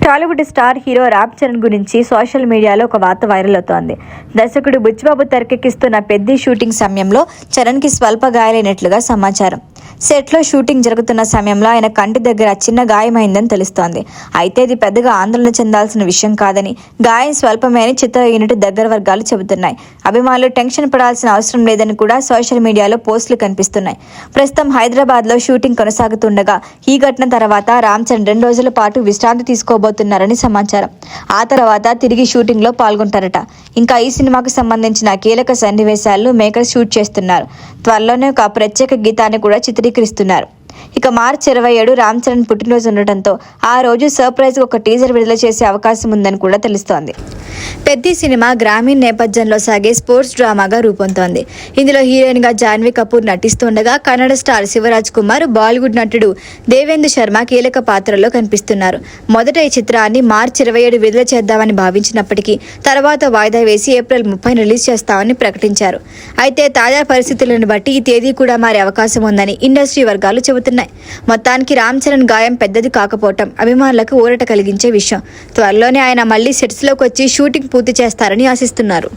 Tollywood star hero Ram Charan గురించి social మీడియాలో ఒక వార్త వైరల్ అవుతోంది. దర్శకుడు బుచ్చిబాబు తెరకెక్కిస్తున్న పెద్ది షూటింగ్ సమయంలో చరణ్కి స్వల్ప గాయాలైనట్లుగా సమాచారం. సెట్లో షూటింగ్ జరుగుతున్న సమయంలో ఆయన కంటి దగ్గర చిన్న గాయమైందని తెలుస్తోంది. అయితే ఇది పెద్దగా ఆందోళన చెందాల్సిన విషయం కాదని, గాయం స్వల్పమే అని చిత్ర యూనిట్ దగ్గర వర్గాలు చెబుతున్నాయి. అభిమానులు టెన్షన్ పడాల్సిన అవసరం లేదని కూడా సోషల్ మీడియాలో పోస్టులు కనిపిస్తున్నాయి. ప్రస్తుతం హైదరాబాద్లో షూటింగ్ కొనసాగుతుండగా ఈ ఘటన తర్వాత రామ్ చరణ్ 2 రోజుల పాటు విశ్రాంతి తీసుకోబోతున్నారని సమాచారం. ఆ తర్వాత తిరిగి షూటింగ్లో పాల్గొంటారట. ఇంకా ఈ సినిమాకు సంబంధించిన కీలక సన్నివేశాలను మేకర్స్ షూట్ చేస్తున్నారు. త్వరలోనే ఒక ప్రత్యేక గీతాన్ని కూడా చిత్రీకరిస్తున్నారు. ఇక మార్చి 27 రామ్ చరణ్ పుట్టినరోజు ఉండటంతో ఆ రోజు సర్ప్రైజ్ ఒక టీజర్ విడుదల చేసే అవకాశం ఉందని కూడా తెలుస్తోంది. పెద్ది సినిమా గ్రామీణ నేపథ్యంలో సాగే స్పోర్ట్స్ డ్రామాగా రూపొందుతోంది. ఇందులో హీరోయిన్ గా జాన్వీ కపూర్ నటిస్తుండగా కన్నడ స్టార్ శివరాజ్ కుమార్, బాలీవుడ్ నటుడు దేవేంద్ర శర్మ కీలక పాత్రల్లో కనిపిస్తున్నారు. మొదట ఈ చిత్రాన్ని మార్చి 27 విడుదల చేద్దామని భావించినప్పటికీ తర్వాత వాయిదా వేసి ఏప్రిల్ 30 రిలీజ్ చేస్తామని ప్రకటించారు. అయితే తాజా పరిస్థితులను బట్టి ఈ తేదీ కూడా మారే అవకాశం ఉందని ఇండస్ట్రీ వర్గాలు చెబుతున్నాయి. మొత్తానికి రామ్ చరణ్ గాయం పెద్దది కాకపోవటం అభిమానులకు ఊరట కలిగించే విషయం. త్వరలోనే ఆయన మళ్లీ సెట్స్ లోకి వచ్చి షూటింగ్ పూర్తి చేస్తారని ఆశిస్తున్నారు.